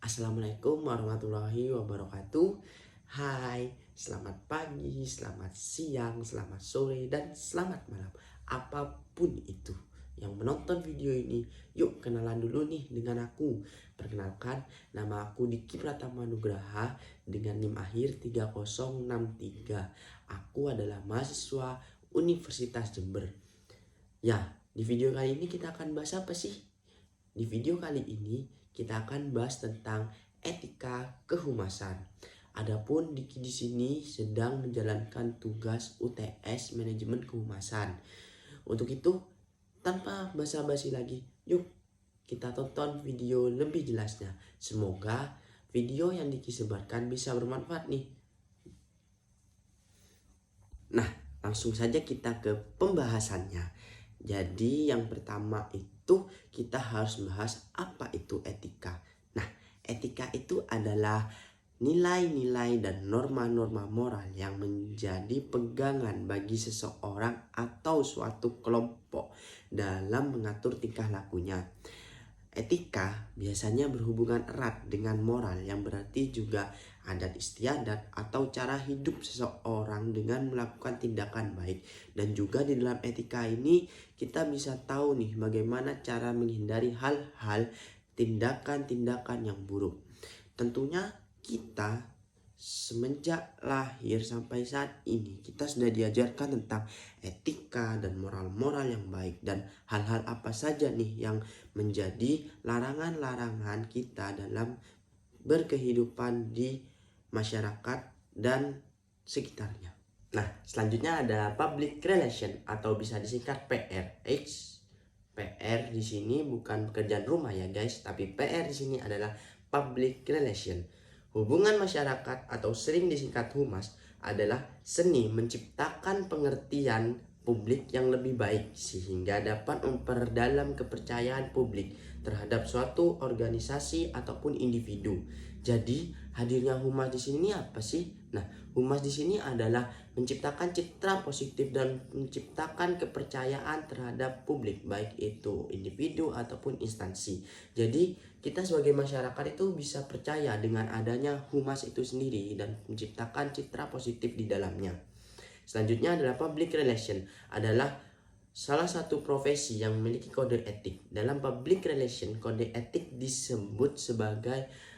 Assalamualaikum warahmatullahi wabarakatuh. Hai, selamat pagi, selamat siang, selamat sore, dan selamat malam. Apapun itu yang menonton video ini, yuk kenalan dulu nih dengan aku. Perkenalkan, nama aku Diki Pratama Nugraha dengan NIM akhir 3063. Aku adalah mahasiswa Universitas Jember. Ya, di video kali ini kita akan bahas apa sih? Di video kali ini kita akan bahas tentang etika kehumasan. Adapun Diki di sini sedang menjalankan tugas UTS Manajemen Kehumasan. Untuk itu, tanpa basa-basi lagi, yuk kita tonton video lebih jelasnya. Semoga video yang Diki sebarkan bisa bermanfaat nih. Nah, langsung saja kita ke pembahasannya. Jadi yang pertama itu kita harus bahas apa itu etika. Nah, etika itu adalah nilai-nilai dan norma-norma moral yang menjadi pegangan bagi seseorang atau suatu kelompok dalam mengatur tingkah lakunya. Etika biasanya berhubungan erat dengan moral yang berarti juga adat istiadat atau cara hidup seseorang dengan melakukan tindakan baik. Dan juga di dalam etika ini kita bisa tahu nih bagaimana cara menghindari hal-hal tindakan-tindakan yang buruk. Tentunya kita semenjak lahir sampai saat ini kita sudah diajarkan tentang etika dan moral-moral yang baik dan hal-hal apa saja nih yang menjadi larangan-larangan kita dalam berkehidupan di masyarakat dan sekitarnya. Nah, selanjutnya ada public relation atau bisa disingkat PR. PR di sini bukan pekerjaan rumah ya guys, tapi PR di sini adalah public relation. Hubungan masyarakat atau sering disingkat humas adalah seni menciptakan pengertian publik yang lebih baik sehingga dapat memperdalam kepercayaan publik terhadap suatu organisasi ataupun individu. Jadi, hadirnya humas di sini apa sih? Nah, humas di sini adalah menciptakan citra positif dan menciptakan kepercayaan terhadap publik, baik itu individu ataupun instansi. Jadi, kita sebagai masyarakat itu bisa percaya dengan adanya humas itu sendiri dan menciptakan citra positif di dalamnya. Selanjutnya adalah public relation, adalah salah satu profesi yang memiliki kode etik. Dalam public relation, kode etik disebut sebagai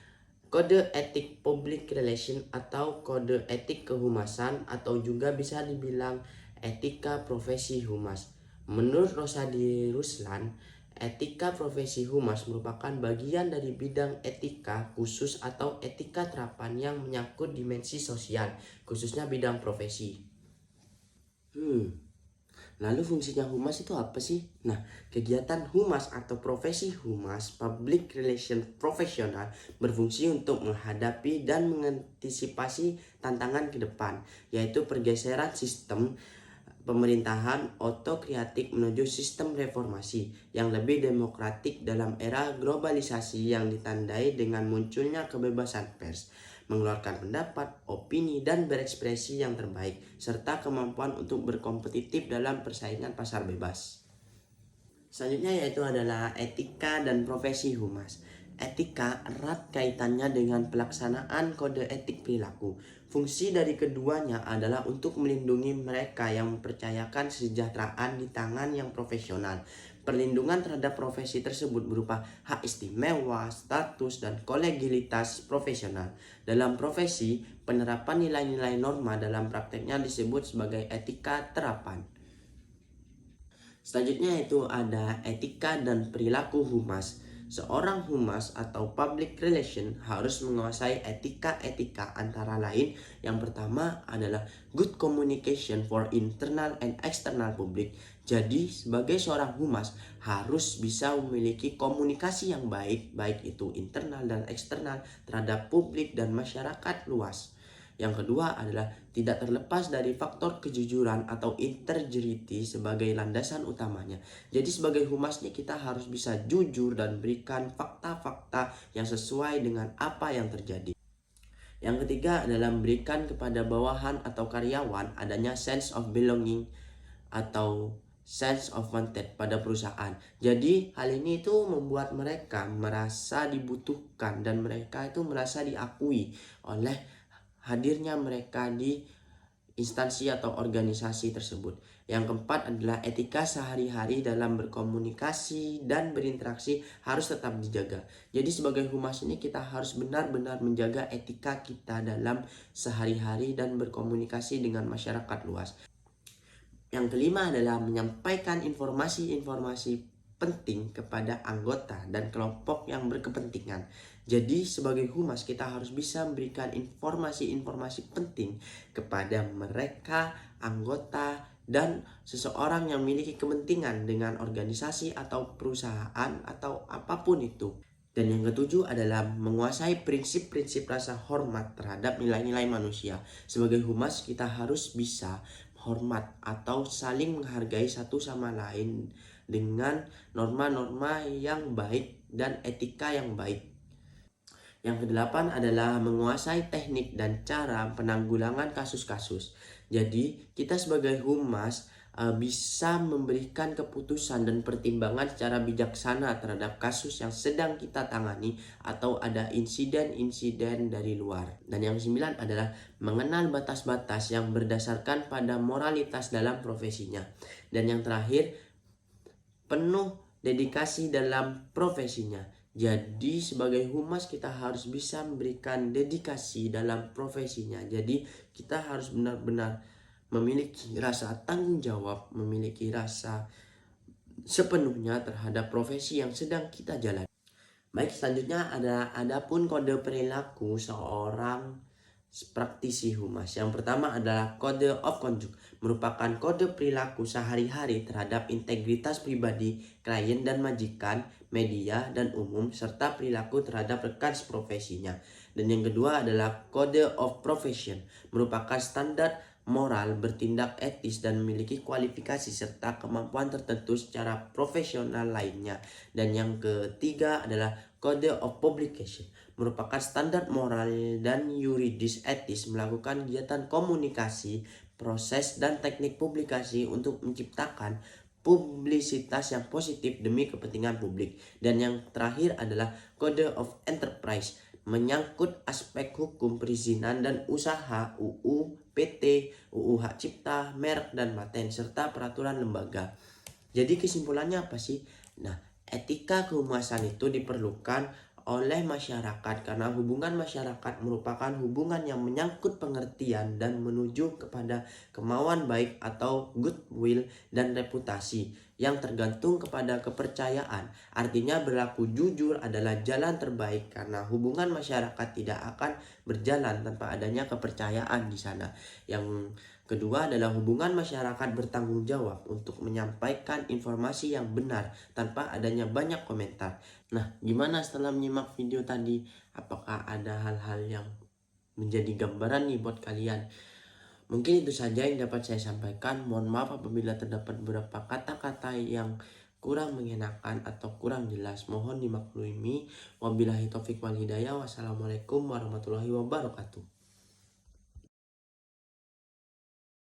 kode etik public relation atau kode etik kehumasan atau juga bisa dibilang etika profesi humas. Menurut Rosadi Ruslan, etika profesi humas merupakan bagian dari bidang etika khusus atau etika terapan yang menyangkut dimensi sosial, khususnya bidang profesi. Lalu fungsinya humas itu apa sih? Nah, kegiatan humas atau profesi humas, public relation profesional, berfungsi untuk menghadapi dan mengantisipasi tantangan ke depan, yaitu pergeseran sistem pemerintahan otokratik menuju sistem reformasi yang lebih demokratik dalam era globalisasi yang ditandai dengan munculnya kebebasan pers, mengeluarkan pendapat, opini, dan berekspresi yang terbaik, serta kemampuan untuk berkompetitif dalam persaingan pasar bebas. Selanjutnya yaitu adalah etika dan profesi humas. Etika erat kaitannya dengan pelaksanaan kode etik perilaku. Fungsi dari keduanya adalah untuk melindungi mereka yang mempercayakan kesejahteraan di tangan yang profesional. Perlindungan terhadap profesi tersebut berupa hak istimewa, status, dan kolegialitas profesional. Dalam profesi, penerapan nilai-nilai norma dalam prakteknya disebut sebagai etika terapan. Selanjutnya itu ada etika dan perilaku humas. Seorang humas atau public relation harus menguasai etika-etika antara lain. Yang pertama adalah good communication for internal and external public. Jadi sebagai seorang humas harus bisa memiliki komunikasi yang baik, baik itu internal dan eksternal terhadap publik dan masyarakat luas. Yang kedua adalah tidak terlepas dari faktor kejujuran atau integrity sebagai landasan utamanya. Jadi sebagai humasnya kita harus bisa jujur dan berikan fakta-fakta yang sesuai dengan apa yang terjadi. Yang ketiga adalah memberikan kepada bawahan atau karyawan adanya sense of belonging atau sense of wanted pada perusahaan. Jadi hal ini itu membuat mereka merasa dibutuhkan dan mereka itu merasa diakui oleh hadirnya mereka di instansi atau organisasi tersebut. Yang keempat adalah etika sehari-hari dalam berkomunikasi dan berinteraksi harus tetap dijaga. Jadi sebagai humas ini kita harus benar-benar menjaga etika kita dalam sehari-hari dan berkomunikasi dengan masyarakat luas. Yang kelima adalah menyampaikan informasi-informasi penting kepada anggota dan kelompok yang berkepentingan. Jadi sebagai humas kita harus bisa memberikan informasi-informasi penting kepada mereka, anggota, dan seseorang yang memiliki kepentingan dengan organisasi atau perusahaan atau apapun itu. Dan yang ketujuh adalah menguasai prinsip-prinsip rasa hormat terhadap nilai-nilai manusia. Sebagai humas kita harus bisa hormat atau saling menghargai satu sama lain dengan norma-norma yang baik dan etika yang baik. Yang kedelapan adalah menguasai teknik dan cara penanggulangan kasus-kasus. Jadi kita sebagai humas bisa memberikan keputusan dan pertimbangan secara bijaksana terhadap kasus yang sedang kita tangani atau ada insiden-insiden dari luar. Dan yang sembilan adalah mengenal batas-batas yang berdasarkan pada moralitas dalam profesinya. Dan yang terakhir, penuh dedikasi dalam profesinya. Jadi sebagai humas kita harus bisa memberikan dedikasi dalam profesinya. Jadi kita harus benar-benar memiliki rasa tanggung jawab, memiliki rasa sepenuhnya terhadap profesi yang sedang kita jalani. Baik, selanjutnya adapun kode perilaku seorang praktisi humas. Yang pertama adalah kode of conduct, merupakan kode perilaku sehari-hari terhadap integritas pribadi, klien dan majikan, media dan umum, serta perilaku terhadap rekan seprofesinya. Dan yang kedua adalah kode of profession, merupakan standar moral, bertindak etis dan memiliki kualifikasi serta kemampuan tertentu secara profesional lainnya. Dan yang ketiga adalah kode of publication, merupakan standar moral dan yuridis etis melakukan kegiatan komunikasi, proses dan teknik publikasi untuk menciptakan publisitas yang positif demi kepentingan publik. Dan yang terakhir adalah kode of enterprise, menyangkut aspek hukum perizinan dan usaha, UU, PT, UU Hak Cipta, merek dan paten, serta peraturan lembaga. Jadi kesimpulannya apa sih? Nah, etika kehumasan itu diperlukan oleh masyarakat karena hubungan masyarakat merupakan hubungan yang menyangkut pengertian dan menuju kepada kemauan baik atau goodwill dan reputasi yang tergantung kepada kepercayaan. Artinya berlaku jujur adalah jalan terbaik karena hubungan masyarakat tidak akan berjalan tanpa adanya kepercayaan di sana. Yang kedua adalah hubungan masyarakat bertanggung jawab untuk menyampaikan informasi yang benar tanpa adanya banyak komentar. Nah, gimana setelah menyimak video tadi? Apakah ada hal-hal yang menjadi gambaran nih buat kalian? Mungkin itu saja yang dapat saya sampaikan. Mohon maaf apabila terdapat beberapa kata-kata yang kurang mengenakan atau kurang jelas. Mohon dimaklumi. Wabillahi taufik wal hidayah. Wassalamualaikum warahmatullahi wabarakatuh.